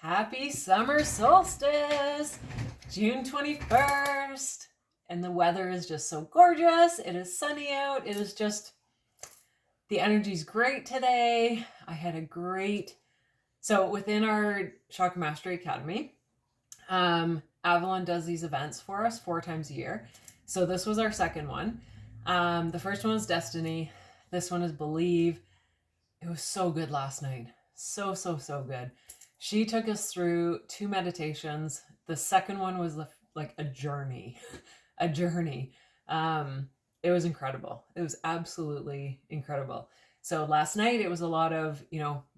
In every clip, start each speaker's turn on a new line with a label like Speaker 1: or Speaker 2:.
Speaker 1: Happy summer solstice, June 21st. And the weather is just so gorgeous. It is sunny out. It is just, the energy's great today. I had a great, so within our Chakra Mastery Academy, Avalon does these events for us 4 times a year. So this was our second one. The first one was Destiny. This one is Believe. It was so good last night. So good. She took us through 2 meditations. The second one was like a journey, a journey. It was incredible. It was absolutely incredible. So last night it was a lot of, the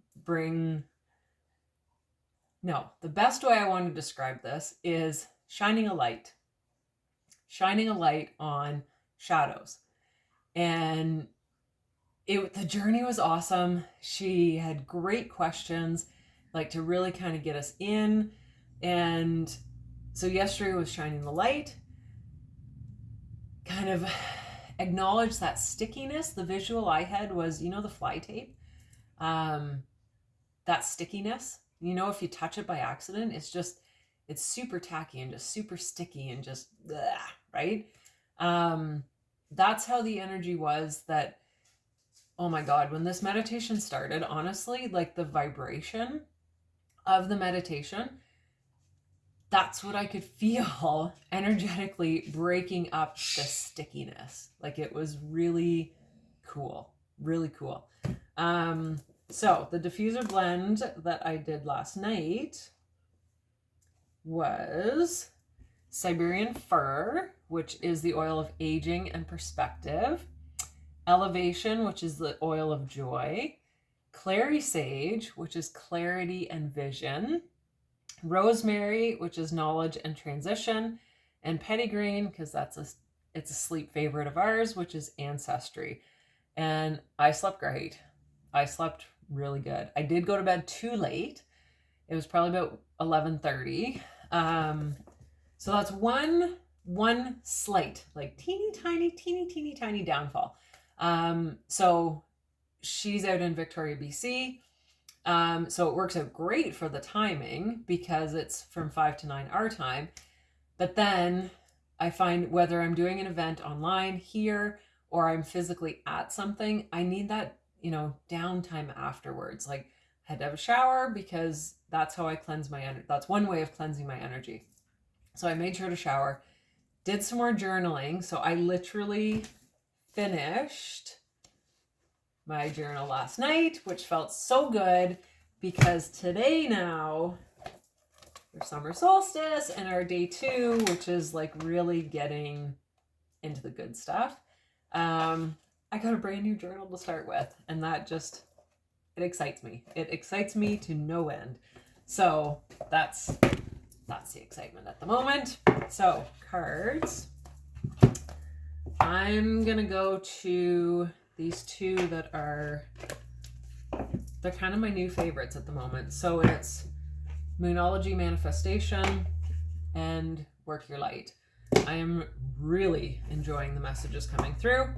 Speaker 1: best way I want to describe this is shining a light on shadows. And the journey was awesome. She had great questions, like to really kind of get us in. And so yesterday was shining the light, kind of acknowledge that stickiness. The visual I had was, the fly tape, that stickiness, if you touch it by accident, it's super tacky and just super sticky and just, right? That's how the energy was that, oh my God, when this meditation started, honestly, like the vibration of the meditation, that's what I could feel energetically breaking up the stickiness. Like it was really cool, really cool. So the diffuser blend that I did last night was Siberian Fir, which is the oil of aging and perspective, Elevation, which is the oil of joy, Clary Sage, which is clarity and vision, Rosemary, which is knowledge and transition, and Pettigrain, because it's a sleep favorite of ours, which is ancestry. And I slept great. I slept really good. I did go to bed too late. It was probably about 11:30. So that's one slight, like teeny tiny downfall. So she's out in Victoria, BC. So it works out great for the timing because it's from 5 to 9 our time. But then I find whether I'm doing an event online here or I'm physically at something, I need that, downtime afterwards. Like I had to have a shower because that's how I cleanse my energy. That's one way of cleansing my energy. So I made sure to shower, did some more journaling. So I literally finished my journal last night, which felt so good because today now our summer solstice and our day 2, which is like really getting into the good stuff. I got a brand new journal to start with, and that it excites me. It excites me to no end. So that's the excitement at the moment. So cards. I'm gonna go to these 2 that they're kind of my new favorites at the moment. So it's Moonology Manifestation and Work Your Light. I am really enjoying the messages coming through.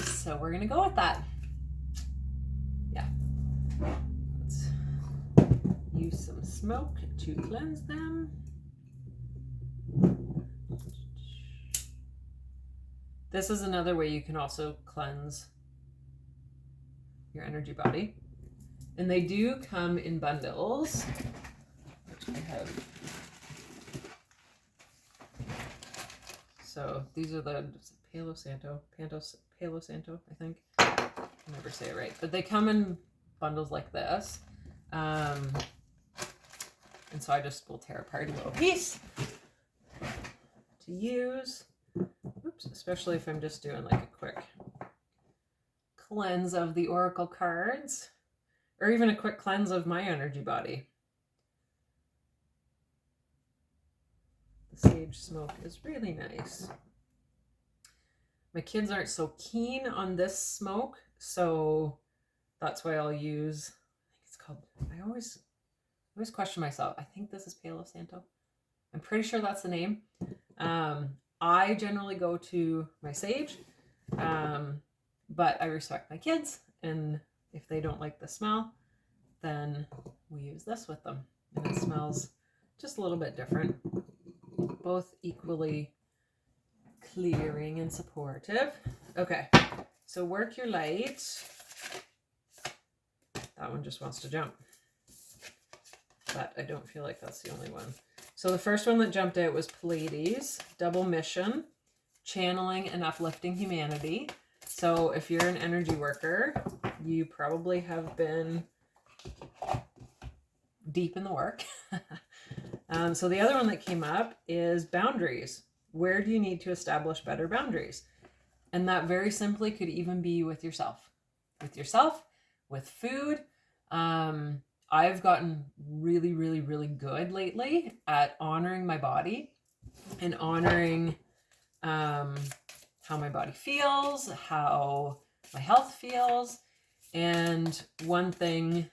Speaker 1: So we're going to go with that. Yeah. Let's use some smoke to cleanse them. This is another way you can also cleanse your energy body. And they do come in bundles, which I have. So these are the Palo Santo, I think. I never say it right. But they come in bundles like this. And so I just will tear apart a little piece to use. Oops, especially if I'm just doing like a quick cleanse of the oracle cards, or even a quick cleanse of my energy body. The sage smoke is really nice. My kids aren't so keen on this smoke, so that's why I'll use, I think it's called, I always question myself. I think this is Palo Santo. I'm pretty sure that's the name. I generally go to my sage, but I respect my kids, and if they don't like the smell, then we use this with them. And it smells just a little bit different. Both equally clearing and supportive. Okay, so work your light. That one just wants to jump. But I don't feel like that's the only one. So the first one that jumped out was Pleiades, double mission, channeling and uplifting humanity. So if you're an energy worker, you probably have been deep in the work. So the other one that came up is boundaries. Where do you need to establish better boundaries? And that very simply could even be with yourself, with food. I've gotten really, really, really good lately at honoring my body and honoring how my body feels, how my health feels. And one thing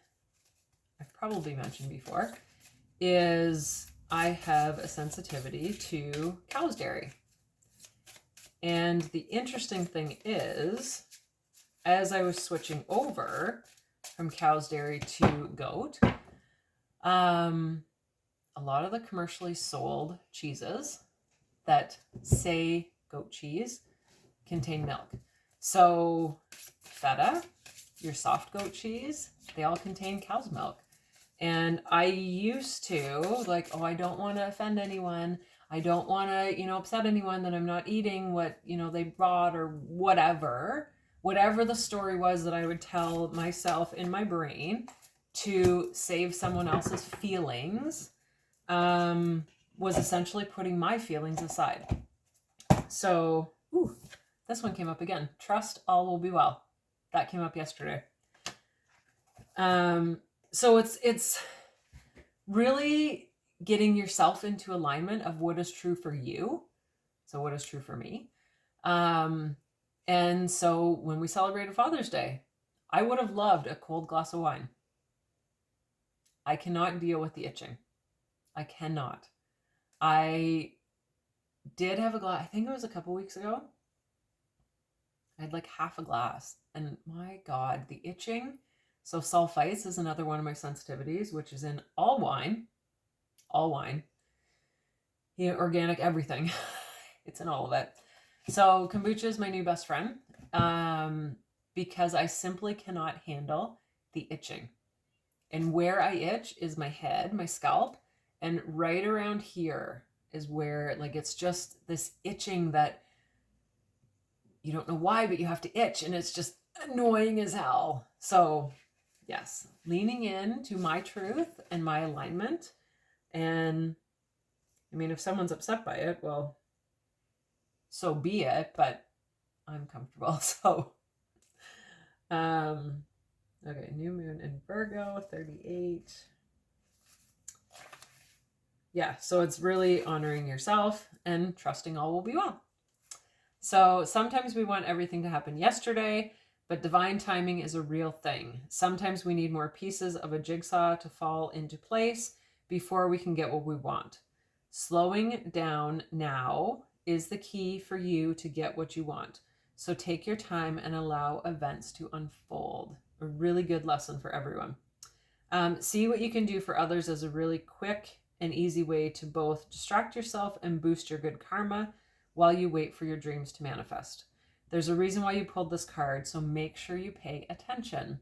Speaker 1: I've probably mentioned before is I have a sensitivity to cow's dairy. And the interesting thing is, as I was switching over from cow's dairy to goat, a lot of the commercially sold cheeses that say goat cheese contain milk. So feta, your soft goat cheese, they all contain cow's milk. And I used to like, oh, I don't want to offend anyone. I don't want to, upset anyone that I'm not eating what, they brought or whatever the story was that I would tell myself in my brain to save someone else's feelings, was essentially putting my feelings aside. So, this one came up again. Trust all will be well. That came up yesterday. So it's really getting yourself into alignment of what is true for you. So what is true for me? And so when we celebrated Father's Day, I would have loved a cold glass of wine. I cannot deal with the itching. I cannot. I did have a glass, I think it was a couple weeks ago. I had like half a glass, and my God, the itching. So sulfites is another one of my sensitivities, which is in all wine, organic everything. It's in all of it. So kombucha is my new best friend, because I simply cannot handle the itching. And where I itch is my head, my scalp, and right around here is where, like, it's just this itching that you don't know why, but you have to itch, and it's just annoying as hell. So yes, leaning in to my truth and my alignment. And I mean, if someone's upset by it, well, so be it, but I'm comfortable. So, okay, new moon in Virgo, 38. Yeah, so it's really honoring yourself and trusting all will be well. So sometimes we want everything to happen yesterday, but divine timing is a real thing. Sometimes we need more pieces of a jigsaw to fall into place before we can get what we want. Slowing down now is the key for you to get what you want. So take your time and allow events to unfold. A really good lesson for everyone. See what you can do for others as a really quick and easy way to both distract yourself and boost your good karma while you wait for your dreams to manifest. There's a reason why you pulled this card, so make sure you pay attention.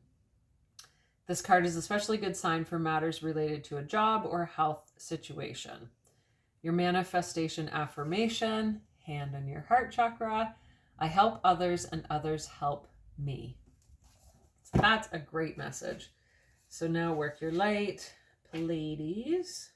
Speaker 1: This card is especially good sign for matters related to a job or health situation. Your manifestation affirmation, hand on your heart chakra. I help others and others help me. So that's a great message. So now work your light, Pleiades.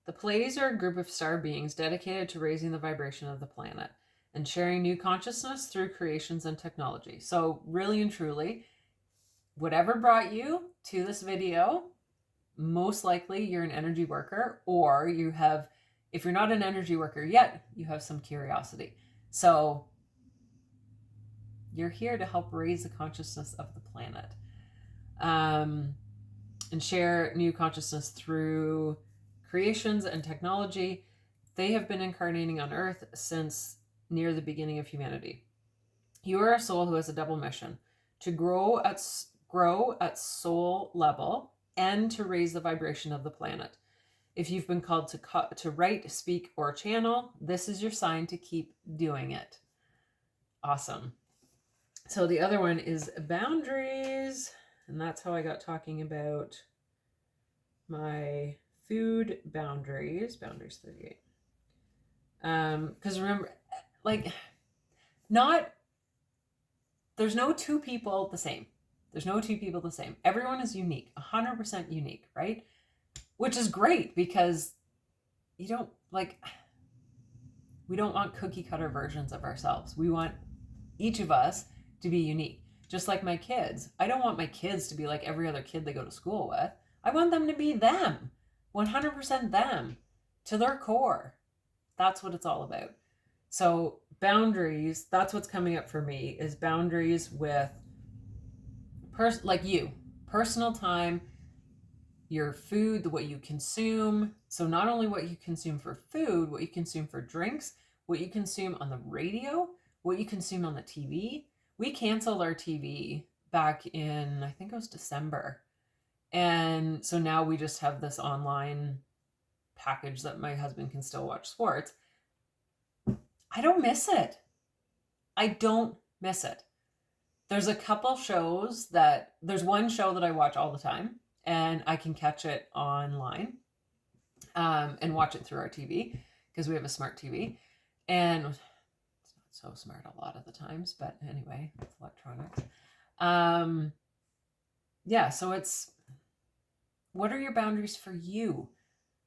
Speaker 1: The Pleiades are a group of star beings dedicated to raising the vibration of the planet and sharing new consciousness through creations and technology. So really and truly, whatever brought you to this video, most likely you're an energy worker, or you have, if you're not an energy worker yet, you have some curiosity. So you're here to help raise the consciousness of the planet, and share new consciousness through creations and technology, they have been incarnating on Earth since near the beginning of humanity. You are a soul who has a double mission: to grow at soul level and to raise the vibration of the planet. If you've been called to write, speak, or channel, this is your sign to keep doing it. Awesome. So the other one is boundaries, and that's how I got talking about my food boundaries. Boundaries 38. Because remember, like, there's no two people the same. There's no two people the same. Everyone is unique, 100% unique, right? Which is great, because we don't want cookie cutter versions of ourselves. We want each of us to be unique. Just like my kids. I don't want my kids to be like every other kid they go to school with. I want them to be them, 100% them, to their core. That's what it's all about. So boundaries, that's what's coming up for me, is boundaries with personal time, your food, what you consume. So not only what you consume for food, what you consume for drinks, what you consume on the radio, what you consume on the TV. We canceled our TV back in, I think it was December. And so now we just have this online package that my husband can still watch sports. I don't miss it. I don't miss it. There's a couple shows there's one show that I watch all the time, and I can catch it online and watch it through our TV, because we have a smart TV. And it's not so smart a lot of the times, but anyway, it's electronics. Yeah, so it's, what are your boundaries for you?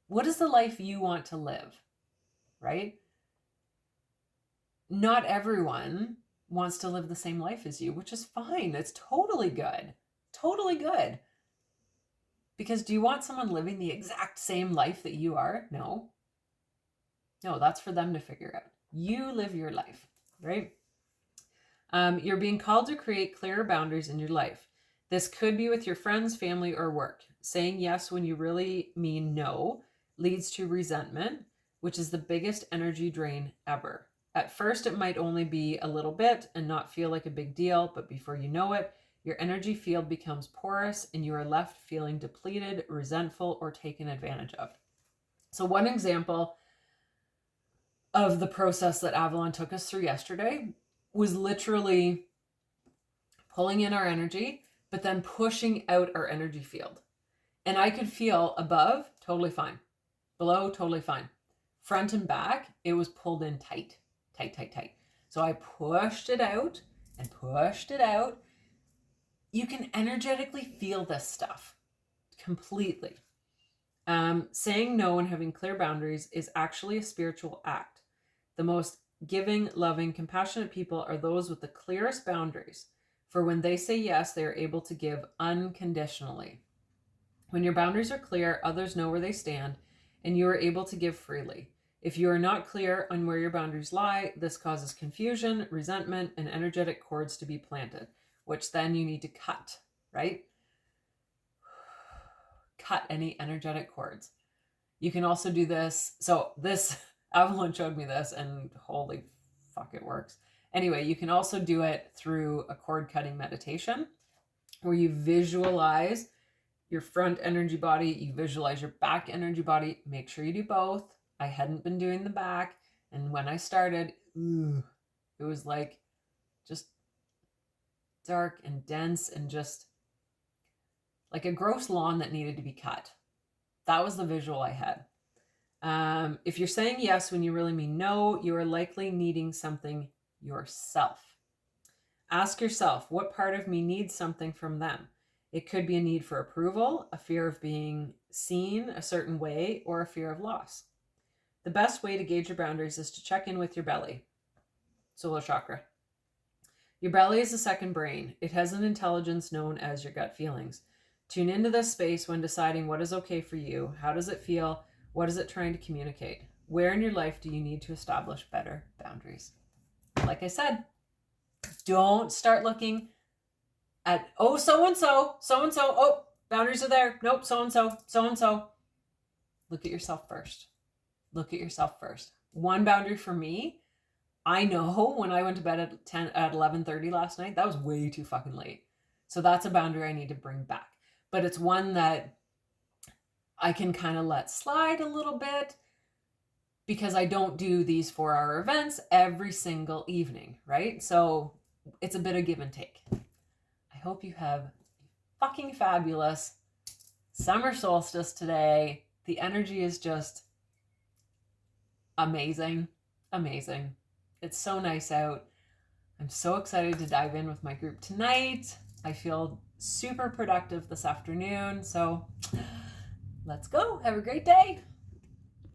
Speaker 1: What is the life you want to live, right? Not everyone wants to live the same life as you, which is fine. It's totally good. Totally good. Because do you want someone living the exact same life that you are? No. No, that's for them to figure out. You live your life, right? You're being called to create clearer boundaries in your life. This could be with your friends, family, or work. Saying yes when you really mean no leads to resentment, which is the biggest energy drain ever. At first, it might only be a little bit and not feel like a big deal, but before you know it, your energy field becomes porous and you are left feeling depleted, resentful, or taken advantage of. So one example of the process that Avalon took us through yesterday was literally pulling in our energy, but then pushing out our energy field. And I could feel above, totally fine. Below, totally fine. Front and back, it was pulled in tight. So I pushed it out and pushed it out. You can energetically feel this stuff completely. Saying no and having clear boundaries is actually a spiritual act. The most giving, loving, compassionate people are those with the clearest boundaries. For when they say yes, they are able to give unconditionally. When your boundaries are clear, others know where they stand, and you are able to give freely. If you are not clear on where your boundaries lie, this causes confusion, resentment, and energetic cords to be planted, which then you need to cut, right? Cut any energetic cords. You can also do this. So this, Avalon showed me this, and holy fuck, it works. Anyway, you can also do it through a cord cutting meditation, where you visualize your front energy body, you visualize your back energy body. Make sure you do both. I hadn't been doing the back, and when I started, it was like just dark and dense and just like a gross lawn that needed to be cut. That was the visual I had. If you're saying yes when you really mean no, you are likely needing something yourself. Ask yourself, what part of me needs something from them? It could be a need for approval, a fear of being seen a certain way, or a fear of loss. The best way to gauge your boundaries is to check in with your belly, solar chakra. Your belly is the second brain. It has an intelligence known as your gut feelings. Tune into this space when deciding what is okay for you. How does it feel? What is it trying to communicate? Where in your life do you need to establish better boundaries? Like I said, don't start looking at, so-and-so, oh, boundaries are there. Nope, so-and-so. Look at yourself first. Look at yourself first. One boundary for me, I know when I went to bed at 11:30 last night, that was way too fucking late. So that's a boundary I need to bring back. But it's one that I can kind of let slide a little bit because I don't do these 4-hour events every single evening, right? So it's a bit of give and take. I hope you have fucking fabulous summer solstice today. The energy is just amazing. Amazing. It's so nice out. I'm so excited to dive in with my group tonight. I feel super productive this afternoon. So let's go. Have a great day.